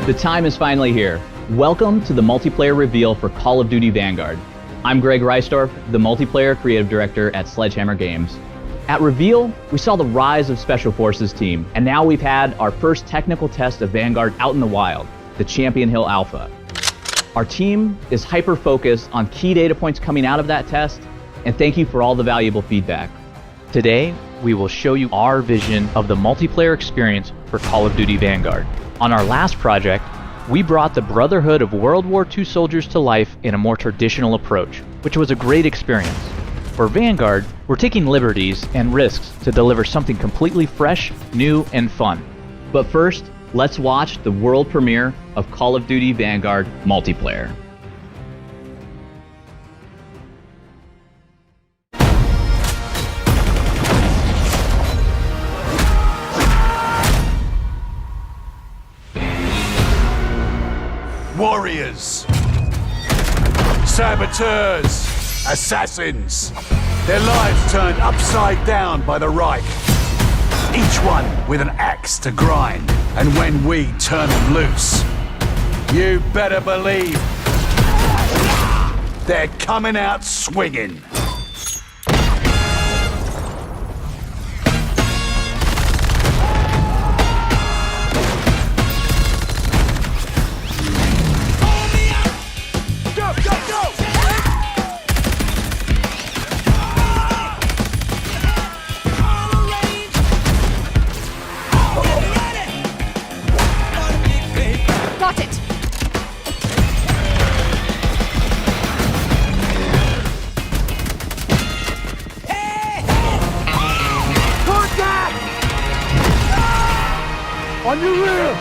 The time is finally here. Welcome to the multiplayer reveal for Call of Duty Vanguard. I'm Greg Reisdorf, the multiplayer creative director at Sledgehammer Games. At reveal, we saw the rise of Special Forces team, and now we've had our first technical test of Vanguard out in the wild, the Champion Hill Alpha. Our team is hyper-focused on key data points coming out of that test, and thank you for all the valuable feedback. Today, we will show you our vision of the multiplayer experience for Call of Duty Vanguard. On our last project, we brought the Brotherhood of World War II soldiers to life in a more traditional approach, which was a great experience. For Vanguard, we're taking liberties and risks to deliver something completely fresh, new, and fun. But first, let's watch the world premiere of Call of Duty Vanguard Multiplayer. Warriors, saboteurs, assassins, their lives turned upside down by the Reich, each one with an axe to grind. And when we turn them loose, you better believe they're coming out swinging. Got it! Contact! On your rear!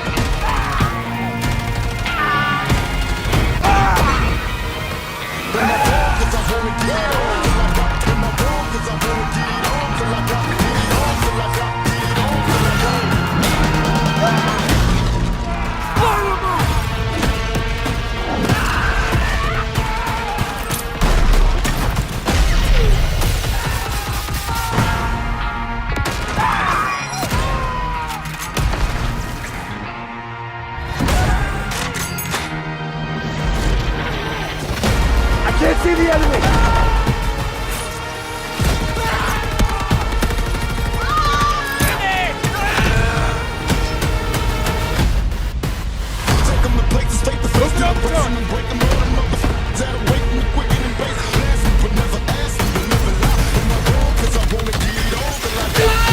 Can't see the enemy! Take them to places, take the first step, break them all the motherfuckers that are waiting, quick and basic, blasting, but never asking, but never lie. Am I wrong? 'Cause I wanna get it all till I die.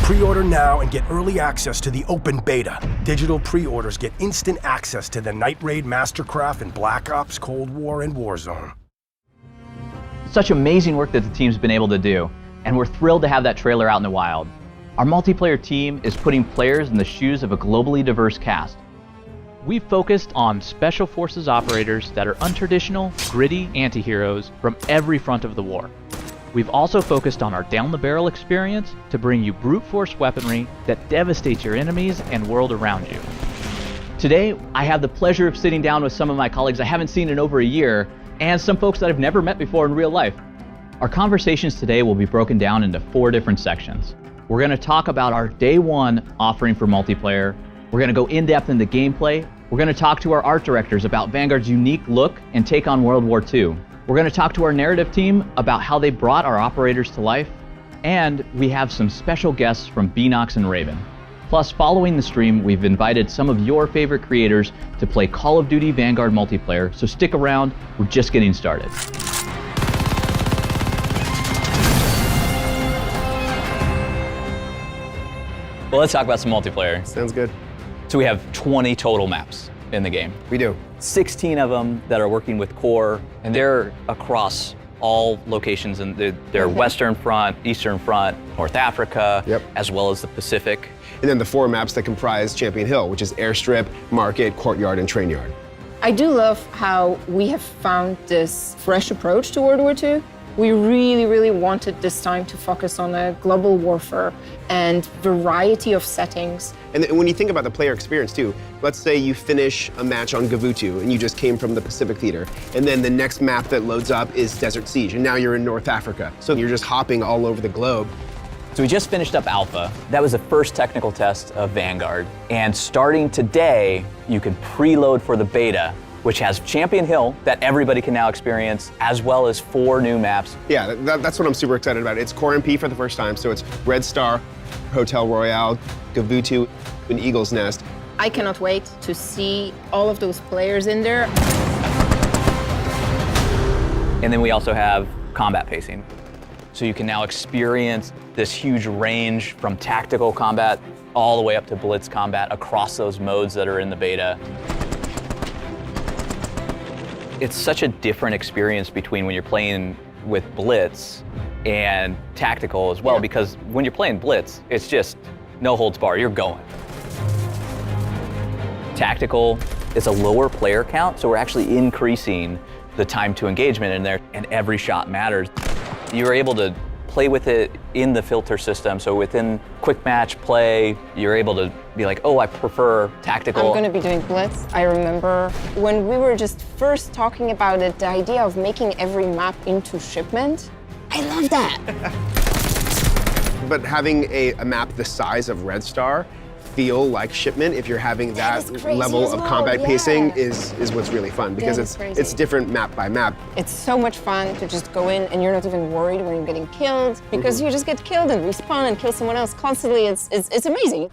Pre-order now and get early access to the open beta. Digital pre-orders get instant access to the Night Raid, Mastercraft, and Black Ops, Cold War, and Warzone. Such amazing work that the team's been able to do, and we're thrilled to have that trailer out in the wild. Our multiplayer team is putting players in the shoes of a globally diverse cast. We've focused on Special Forces operators that are untraditional, gritty anti-heroes from every front of the war. We've also focused on our down-the-barrel experience to bring you brute force weaponry that devastates your enemies and world around you. Today, I have the pleasure of sitting down with some of my colleagues I haven't seen in over a year, and some folks that I've never met before in real life. Our conversations today will be broken down into 4 different sections. We're going to talk about our day 1 offering for multiplayer. We're going to go in-depth into gameplay. We're going to talk to our art directors about Vanguard's unique look and take on World War II. We're going to talk to our narrative team about how they brought our operators to life. And we have some special guests from Beanox and Raven. Plus, following the stream, we've invited some of your favorite creators to play Call of Duty Vanguard multiplayer, so stick around, we're just getting started. Well, let's talk about some multiplayer. Sounds good. So we have 20 total maps in the game. We do. 16 of them that are working with core, and they're across all locations in their Western Front, Eastern Front, North Africa, as well as the Pacific. And then the 4 maps that comprise Champion Hill, which is Airstrip, Market, Courtyard, and Train Yard. I do love how we have found this fresh approach to World War II. We really, really wanted this time to focus on a global warfare and variety of settings. And when you think about the player experience too, let's say you finish a match on Gavutu and you just came from the Pacific Theater, and then the next map that loads up is Desert Siege, and now you're in North Africa. So you're just hopping all over the globe. So we just finished up Alpha. That was the first technical test of Vanguard. And starting today, you can preload for the beta, which has Champion Hill that everybody can now experience, as well as 4 new maps. Yeah, that's what I'm super excited about. It's Core MP for the first time, so it's Red Star, Hotel Royale, Gavutu, and Eagle's Nest. I cannot wait to see all of those players in there. And then we also have combat pacing. So you can now experience this huge range from tactical combat all the way up to blitz combat across those modes that are in the beta. It's such a different experience between when you're playing with blitz and tactical as well, because when you're playing blitz, it's just no holds barred, you're going. Tactical is a lower player count, so we're actually increasing the time to engagement in there, and every shot matters. You're able to play with it in the filter system, so within quick match play, you're able to be like, oh, I prefer tactical. I'm going to be doing blitz. I remember when we were just first talking about it, the idea of making every map into shipment. I love that. But having a map the size of Red Star feel like shipment, if you're having that level of combat pacing, is what's really fun, because it's different map by map. It's so much fun to just go in and you're not even worried when you're getting killed, because you just get killed and respawn and kill someone else constantly. It's amazing.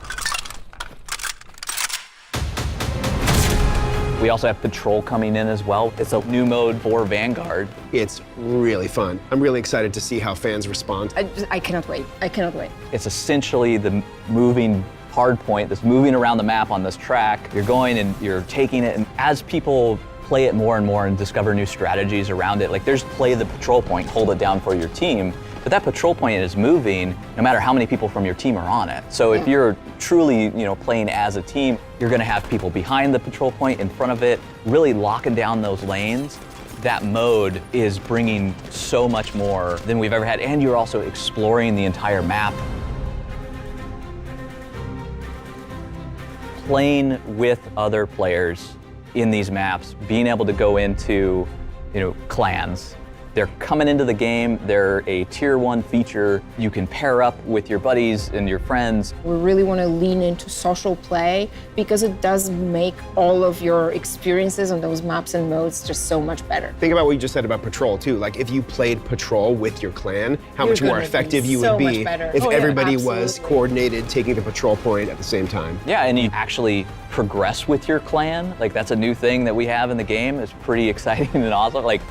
We also have Patrol coming in as well. It's a new mode for Vanguard. It's really fun. I'm really excited to see how fans respond. I cannot wait. I cannot wait. It's essentially the moving hard point that's moving around the map on this track. You're going and you're taking it, and as people play it more and more and discover new strategies around it, like there's play the patrol point, hold it down for your team, but that patrol point is moving no matter how many people from your team are on it. So if you're truly, playing as a team, you're gonna have people behind the patrol point, in front of it, really locking down those lanes. That mode is bringing so much more than we've ever had, and you're also exploring the entire map. Playing with other players in these maps, being able to go into, clans. They're coming into the game, they're a tier 1 feature. You can pair up with your buddies and your friends. We really want to lean into social play because it does make all of your experiences on those maps and modes just so much better. Think about what you just said about Patrol too. Like if you played Patrol with your clan, how much more effective you would be if everybody was coordinated taking the patrol point at the same time. Yeah, and you actually progress with your clan. Like that's a new thing that we have in the game. It's pretty exciting and awesome. Like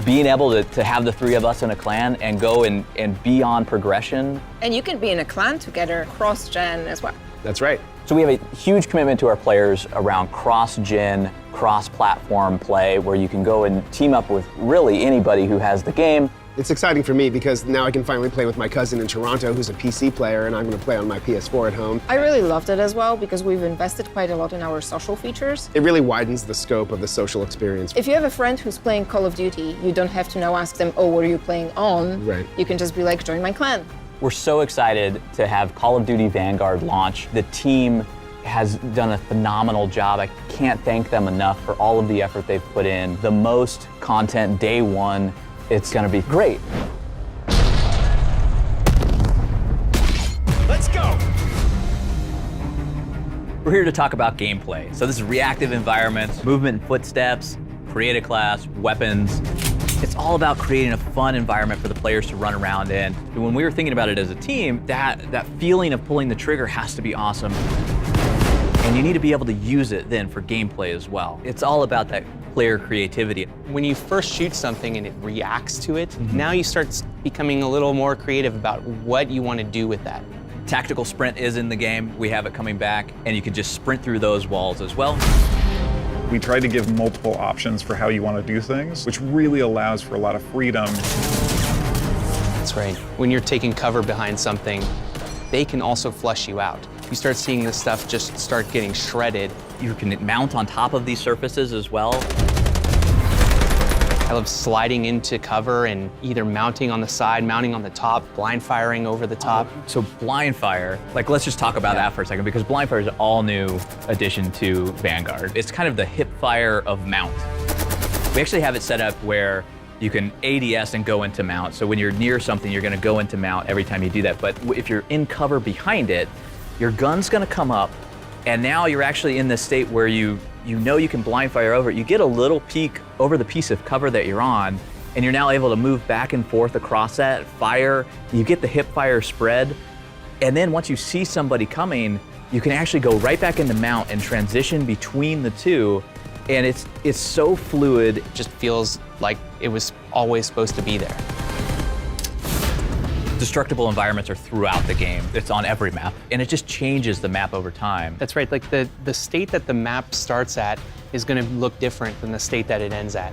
being able to have the 3 of us in a clan and go and be on progression. And you can be in a clan together cross-gen as well. That's right. So we have a huge commitment to our players around cross-gen, cross-platform play, where you can go and team up with really anybody who has the game. It's exciting for me because now I can finally play with my cousin in Toronto who's a PC player, and I'm going to play on my PS4 at home. I really loved it as well because we've invested quite a lot in our social features. It really widens the scope of the social experience. If you have a friend who's playing Call of Duty, you don't have to now ask them, oh, what are you playing on? Right. You can just be like, join my clan. We're so excited to have Call of Duty Vanguard launch. The team has done a phenomenal job. I can't thank them enough for all of the effort they've put in. The most content day 1. It's gonna be great. Let's go! We're here to talk about gameplay. So this is reactive environments, movement and footsteps, create a class, weapons. It's all about creating a fun environment for the players to run around in. And when we were thinking about it as a team, that feeling of pulling the trigger has to be awesome. And you need to be able to use it then for gameplay as well. It's all about that player creativity. When you first shoot something and it reacts to it, now you start becoming a little more creative about what you want to do with that. Tactical sprint is in the game. We have it coming back, and you can just sprint through those walls as well. We tried to give multiple options for how you want to do things, which really allows for a lot of freedom. That's right. When you're taking cover behind something, they can also flush you out. You start seeing this stuff just start getting shredded. You can mount on top of these surfaces as well. I love sliding into cover and either mounting on the side, mounting on the top, blind firing over the top. So blind fire, like let's just talk about that for a second, because blind fire is an all new addition to Vanguard. It's kind of the hip fire of mount. We actually have it set up where you can ADS and go into mount. So when you're near something, you're gonna go into mount every time you do that. But if you're in cover behind it, your gun's gonna come up, and now you're actually in this state where you know you can blind fire over it. You get a little peek over the piece of cover that you're on, and you're now able to move back and forth across that, fire. You get the hip fire spread, and then once you see somebody coming, you can actually go right back into mount and transition between the two, and it's so fluid. It just feels like it was always supposed to be there. Destructible environments are throughout the game. It's on every map, and it just changes the map over time. That's right, like the state that the map starts at is gonna look different than the state that it ends at.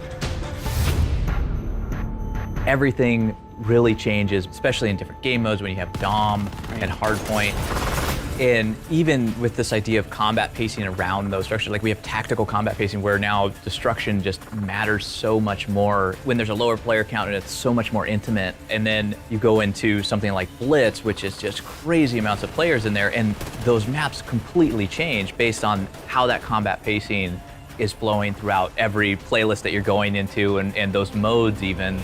Everything really changes, especially in different game modes when you have Dom and Hardpoint. And even with this idea of combat pacing around those structures, like we have tactical combat pacing where now destruction just matters so much more when there's a lower player count and it's so much more intimate. And then you go into something like Blitz, which is just crazy amounts of players in there, and those maps completely change based on how that combat pacing is flowing throughout every playlist that you're going into and those modes even.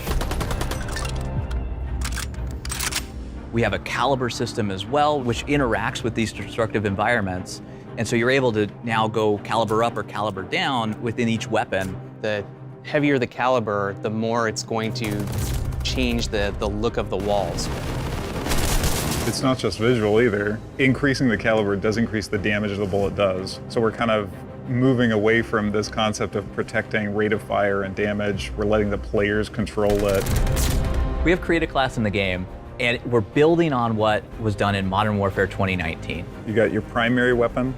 We have a caliber system as well, which interacts with these destructive environments. And so you're able to now go caliber up or caliber down within each weapon. The heavier the caliber, the more it's going to change the look of the walls. It's not just visual either. Increasing the caliber does increase the damage the bullet does. So we're kind of moving away from this concept of protecting rate of fire and damage. We're letting the players control it. We have created a class in the game, and we're building on what was done in Modern Warfare 2019. You got your primary weapon,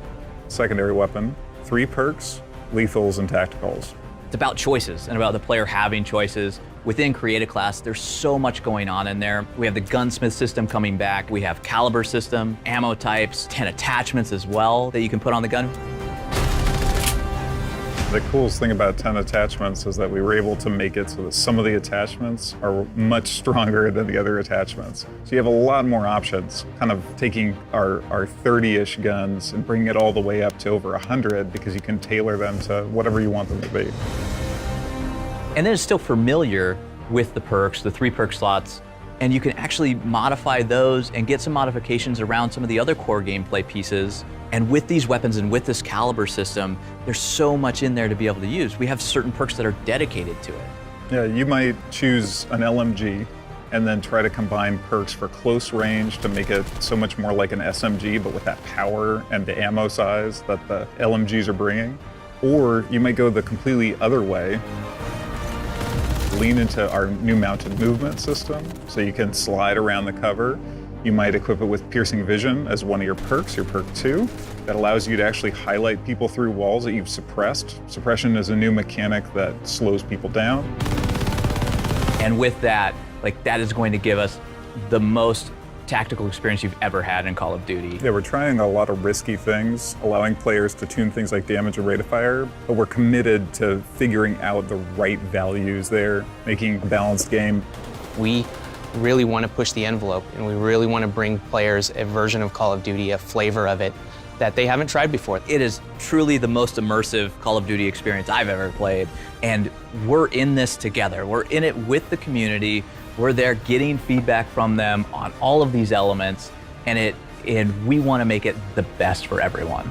secondary weapon, 3 perks, lethals, and tacticals. It's about choices and about the player having choices. Within Create a Class, there's so much going on in there. We have the gunsmith system coming back. We have caliber system, ammo types, 10 attachments as well that you can put on the gun. The coolest thing about 10 attachments is that we were able to make it so that some of the attachments are much stronger than the other attachments. So you have a lot more options, kind of taking our 30-ish guns and bringing it all the way up to over 100 because you can tailor them to whatever you want them to be. And then it's still familiar with the perks, the 3 perk slots, and you can actually modify those and get some modifications around some of the other core gameplay pieces. And with these weapons and with this caliber system, there's so much in there to be able to use. We have certain perks that are dedicated to it. Yeah, you might choose an LMG and then try to combine perks for close range to make it so much more like an SMG, but with that power and the ammo size that the LMGs are bringing. Or you might go the completely other way, lean into our new mounted movement system so you can slide around the cover. You might equip it with piercing vision as one of your perks, your perk 2. That allows you to actually highlight people through walls that you've suppressed. Suppression is a new mechanic that slows people down. And with that, like that is going to give us the most tactical experience you've ever had in Call of Duty. Yeah, we're trying a lot of risky things, allowing players to tune things like damage and rate of fire, but we're committed to figuring out the right values there, making a balanced game. We really want to push the envelope, and we really want to bring players a version of Call of Duty, a flavor of it that they haven't tried before. It is truly the most immersive Call of Duty experience I've ever played, and we're in this together. We're in it with the community. We're there getting feedback from them on all of these elements, and we want to make it the best for everyone.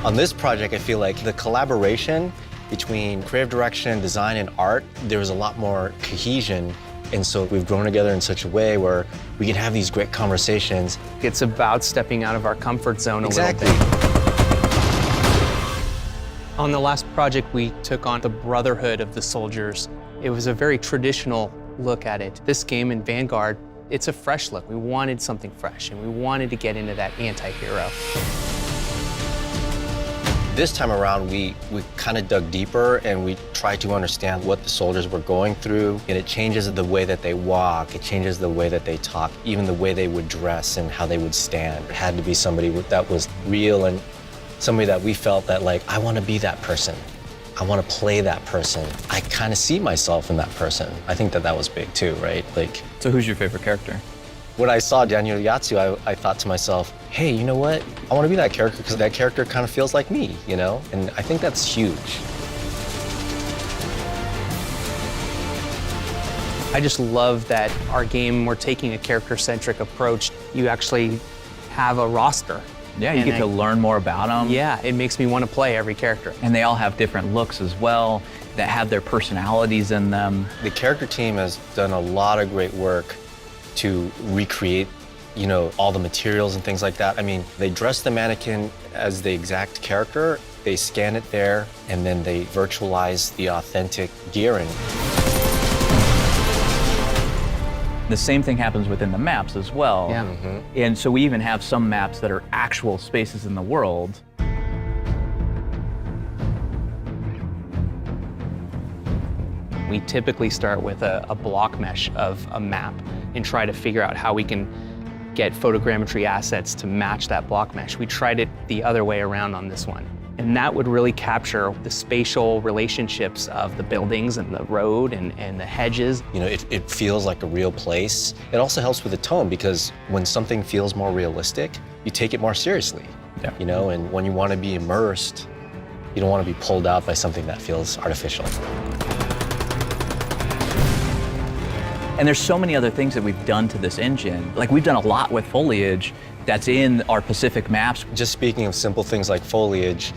On this project, I feel like the collaboration between creative direction, design, and art, there was a lot more cohesion. And so we've grown together in such a way where we can have these great conversations. It's about stepping out of our comfort zone a little bit. Exactly. On the last project, we took on the brotherhood of the soldiers. It was a very traditional look at it. This game in Vanguard, it's a fresh look. We wanted something fresh, and we wanted to get into that anti-hero. This time around, we kind of dug deeper and we tried to understand what the soldiers were going through. And it changes the way that they walk, it changes the way that they talk, even the way they would dress and how they would stand. It had to be somebody that was real and somebody that we felt that, like, I want to be that person. I want to play that person. I kind of see myself in that person. I think that was big too, right? Like, So who's your favorite character? when I saw Daniel Yatsu, I thought to myself, hey, you know what? I want to be that character because that character kind of feels like me, you know? And I think that's huge. I just love that our game, we're taking a character-centric approach. You actually have a roster. Yeah, you get to learn more about them. Yeah, it makes me want to play every character. And they all have different looks as well, that have their personalities in them. The character team has done a lot of great work to recreate, you know, all the materials and things like that. I mean, they dress the mannequin as the exact character, they scan it there, and then they virtualize the authentic gearing. The same thing happens within the maps as well. Yeah. And so we even have some maps that are actual spaces in the world. We typically start with a block mesh of a map and try to figure out how we can get photogrammetry assets to match that block mesh. We tried it the other way around on this one. And that would really capture the spatial relationships of the buildings and the road and the hedges. You know, it feels like a real place. It also helps with the tone because when something feels more realistic, you take it more seriously. Yeah. You know, and when you want to be immersed, you don't want to be pulled out by something that feels artificial. And there's so many other things that we've done to this engine. Like, we've done a lot with foliage that's in our Pacific maps. Just speaking of simple things like foliage,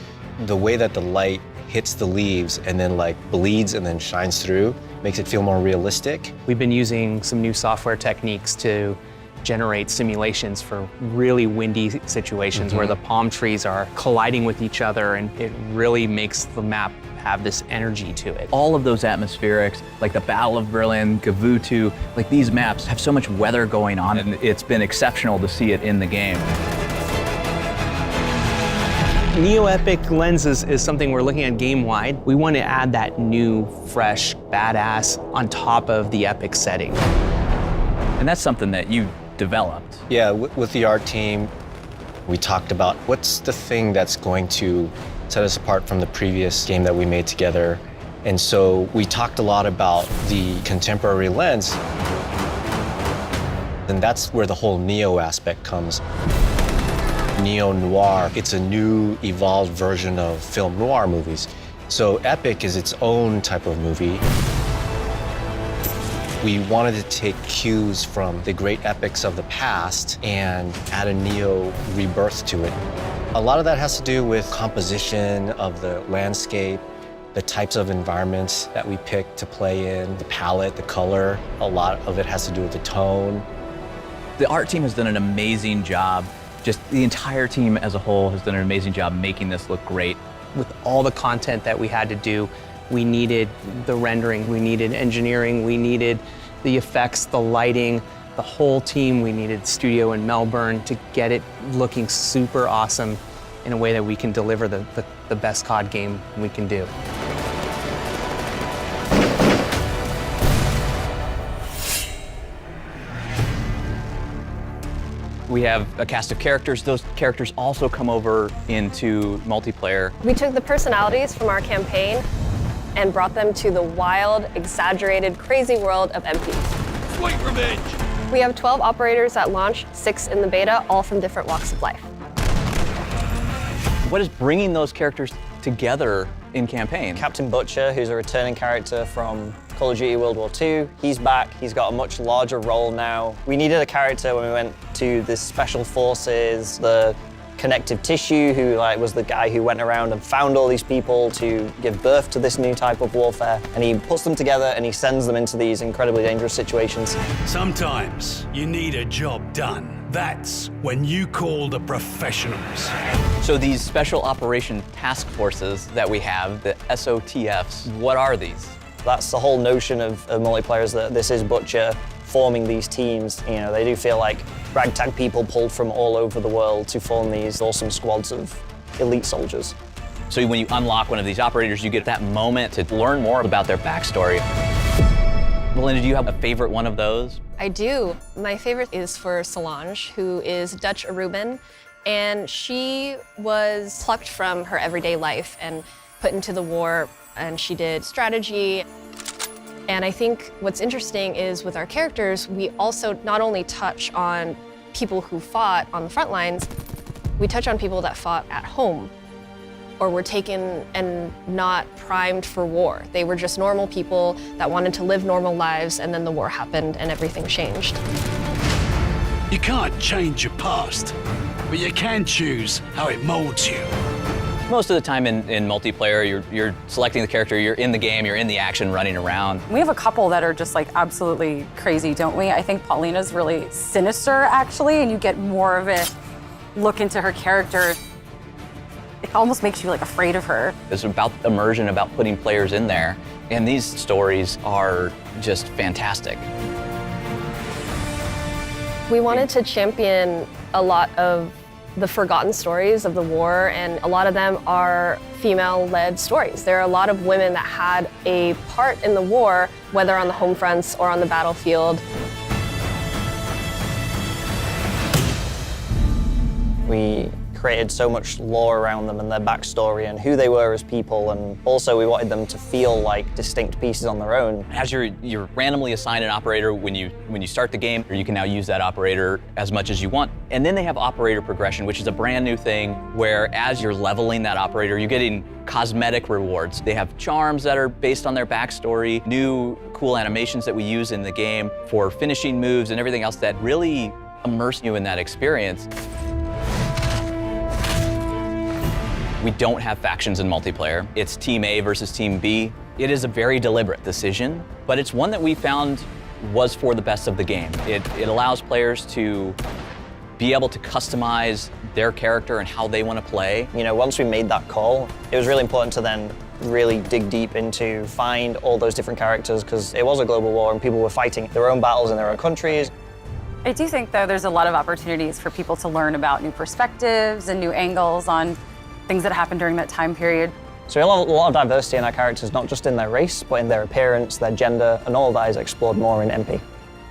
the way that the light hits the leaves and then like bleeds and then shines through makes it feel more realistic. We've been using some new software techniques to generate simulations for really windy situations where the palm trees are colliding with each other, and it really makes the map have this energy to it. All of those atmospherics, like the Battle of Berlin, Gavutu, like these maps have so much weather going on, and it's been exceptional to see it in the game. Neo-epic lenses is something we're looking at game-wide. We want to add that new, fresh, badass on top of the epic setting. And that's something that you developed. Yeah, with the art team, we talked about what's the thing that's going to set us apart from the previous game that we made together. And so we talked a lot about the contemporary lens. And that's where the whole Neo aspect comes. Neo-noir, it's a new, evolved version of film noir movies. So epic is its own type of movie. We wanted to take cues from the great epics of the past and add a Neo rebirth to it. A lot of that has to do with composition of the landscape, the types of environments that we pick to play in, the palette, the color. A lot of it has to do with the tone. The art team has done an amazing job. Just the entire team as a whole has done an amazing job making this look great. With all the content that we had to do, we needed the rendering, we needed engineering, we needed the effects, the lighting, the whole team. We needed studio in Melbourne to get it looking super awesome in a way that we can deliver the best COD game we can do. We have a cast of characters. Those characters also come over into multiplayer. We took the personalities from our campaign and brought them to the wild, exaggerated, crazy world of MP. Sweet revenge! We have 12 operators at launch, 6 in the beta, all from different walks of life. What is bringing those characters together in campaign? Captain Butcher, who's a returning character from Call of Duty World War II, he's back. He's got a much larger role now. We needed a character when we went to the Special Forces, the connective tissue, who was the guy who went around and found all these people to give birth to this new type of warfare. And he puts them together and he sends them into these incredibly dangerous situations. Sometimes you need a job done. That's when you call the professionals. So these special operation task forces that we have, the SOTFs, what are these? That's the whole notion of multiplayer, is that this is Butcher forming these teams. You know, they do feel like ragtag people pulled from all over the world to form these awesome squads of elite soldiers. So when you unlock one of these operators, you get that moment to learn more about their backstory. Melinda, do you have a favorite one of those? I do. My favorite is for Solange, who is Dutch Aruban, and she was plucked from her everyday life and put into the war, and she did strategy. And I think what's interesting is with our characters, we also not only touch on people who fought on the front lines, we touch on people that fought at home or were taken and not primed for war. They were just normal people that wanted to live normal lives, and then the war happened and everything changed. You can't change your past, but you can choose how it molds you. Most of the time in multiplayer, you're selecting the character, you're in the game, you're in the action, running around. We have a couple that are just like absolutely crazy, don't we? I think Paulina's really sinister, actually, and you get more of a look into her character. It almost makes you like afraid of her. It's about immersion, about putting players in there, and these stories are just fantastic. We wanted to champion a lot of the forgotten stories of the war, and a lot of them are female-led stories. There are a lot of women that had a part in the war, whether on the home fronts or on the battlefield. We created so much lore around them and their backstory and who they were as people, and also we wanted them to feel like distinct pieces on their own. As you're randomly assigned an operator when you start the game, you can now use that operator as much as you want. And then they have operator progression, which is a brand new thing where as you're leveling that operator, you're getting cosmetic rewards. They have charms that are based on their backstory, new cool animations that we use in the game for finishing moves and everything else that really immerse you in that experience. We don't have factions in multiplayer. It's Team A versus Team B. It is a very deliberate decision, but it's one that we found was for the best of the game. It allows players to be able to customize their character and how they want to play. You know, once we made that call, it was really important to then really dig deep into find all those different characters, because it was a global war and people were fighting their own battles in their own countries. I do think, though, there's a lot of opportunities for people to learn about new perspectives and new angles on things that happened during that time period. So we have a lot of diversity in our characters, not just in their race, but in their appearance, their gender, and all of that is explored more in MP.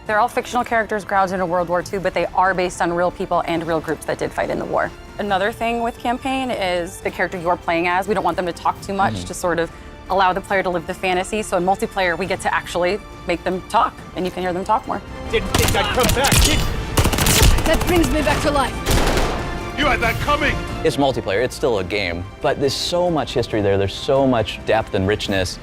They're all fictional characters grounded in World War II, but they are based on real people and real groups that did fight in the war. Another thing with campaign is the character you're playing as, we don't want them to talk too much to sort of allow the player to live the fantasy. So in multiplayer, we get to actually make them talk, and you can hear them talk more. Didn't think I'd come back, kid. That brings me back to life. You had that coming. It's multiplayer, it's still a game, but there's so much history there, there's so much depth and richness,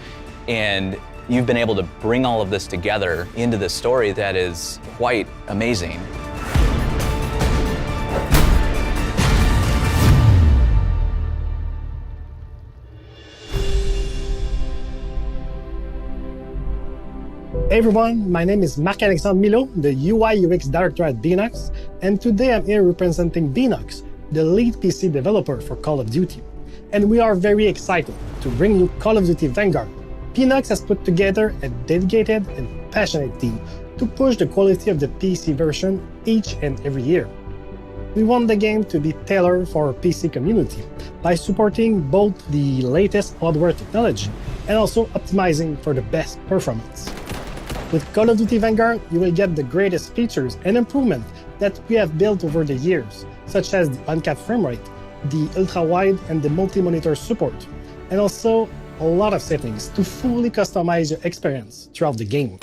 and you've been able to bring all of this together into this story that is quite amazing. Hey everyone, my name is Marc-Alexandre Milo, the UI UX Director at Beenox, and today I'm here representing Beenox, the lead PC developer for Call of Duty. And we are very excited to bring you Call of Duty Vanguard. Beenox has put together a dedicated and passionate team to push the quality of the PC version each and every year. We want the game to be tailored for our PC community by supporting both the latest hardware technology and also optimizing for the best performance. With Call of Duty Vanguard, you will get the greatest features and improvements that we have built over the years, such as the uncapped frame rate, the ultra-wide and the multi-monitor support, and also a lot of settings to fully customize your experience throughout the game.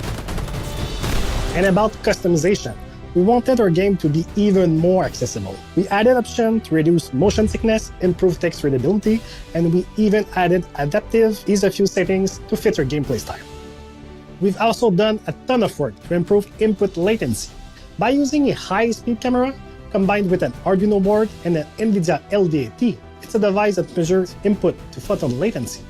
And about customization, we wanted our game to be even more accessible. We added options to reduce motion sickness, improve text readability, and we even added adaptive ease-of-use settings to fit your gameplay style. We've also done a ton of work to improve input latency. By using a high-speed camera combined with an Arduino board and an NVIDIA LDAT, it's a device that measures input to photon latency.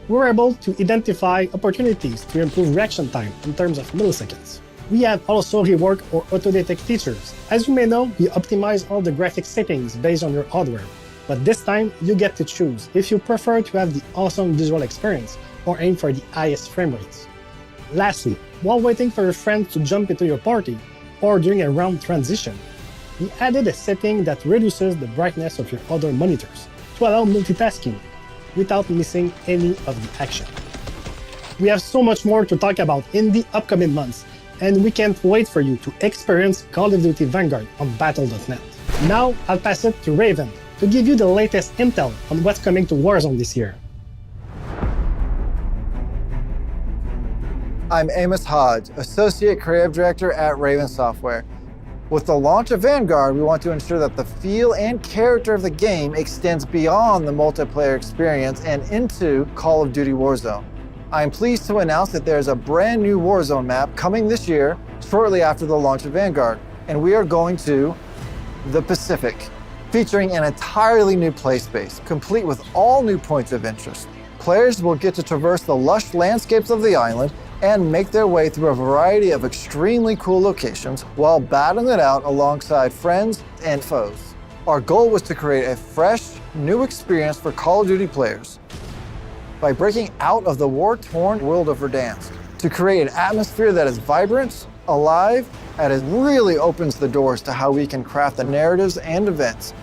We're able to identify opportunities to improve reaction time in terms of milliseconds. We have also reworked our auto-detect features. As you may know, we optimize all the graphic settings based on your hardware, but this time you get to choose if you prefer to have the awesome visual experience or aim for the highest frame rates. Lastly, while waiting for your friends to jump into your party or during a round transition, we added a setting that reduces the brightness of your other monitors to allow multitasking without missing any of the action. We have so much more to talk about in the upcoming months, and we can't wait for you to experience Call of Duty Vanguard on Battle.net. Now, I'll pass it to Raven to give you the latest intel on what's coming to Warzone this year. I'm Amos Hodge, Associate Creative Director at Raven Software. With the launch of Vanguard, we want to ensure that the feel and character of the game extends beyond the multiplayer experience and into Call of Duty Warzone. I'm pleased to announce that there's a brand new Warzone map coming this year, shortly after the launch of Vanguard, and we are going to the Pacific, featuring an entirely new play space, complete with all new points of interest. Players will get to traverse the lush landscapes of the island and make their way through a variety of extremely cool locations while battling it out alongside friends and foes. Our goal was to create a fresh, new experience for Call of Duty players by breaking out of the war-torn world of Verdansk to create an atmosphere that is vibrant, alive, and it really opens the doors to how we can craft the narratives and events.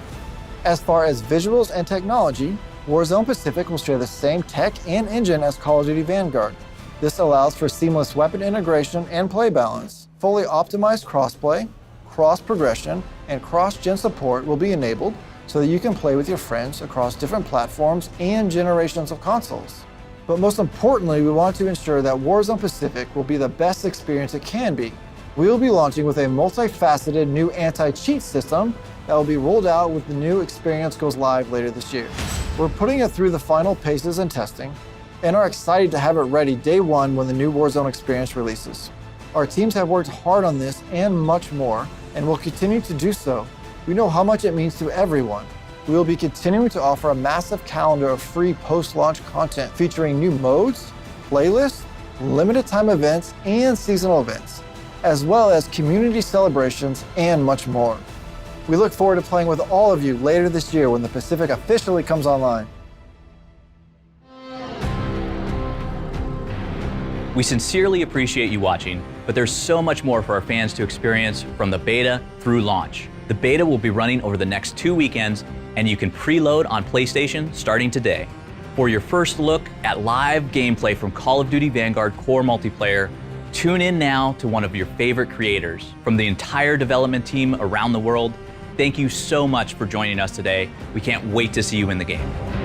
As far as visuals and technology, Warzone Pacific will share the same tech and engine as Call of Duty Vanguard. This allows for seamless weapon integration and play balance. Fully optimized crossplay, cross-progression, and cross-gen support will be enabled so that you can play with your friends across different platforms and generations of consoles. But most importantly, we want to ensure that Warzone Pacific will be the best experience it can be. We will be launching with a multifaceted new anti-cheat system that will be rolled out when the new experience goes live later this year. We're putting it through the final paces and testing, and are excited to have it ready day one when the new Warzone experience releases. Our teams have worked hard on this and much more, and will continue to do so. We know how much it means to everyone. We will be continuing to offer a massive calendar of free post-launch content featuring new modes, playlists, limited time events, and seasonal events, as well as community celebrations and much more. We look forward to playing with all of you later this year when the Pacific officially comes online. We sincerely appreciate you watching, but there's so much more for our fans to experience from the beta through launch. The beta will be running over the next 2 weekends, and you can preload on PlayStation starting today. For your first look at live gameplay from Call of Duty Vanguard Core Multiplayer, tune in now to one of your favorite creators. From the entire development team around the world, thank you so much for joining us today. We can't wait to see you in the game.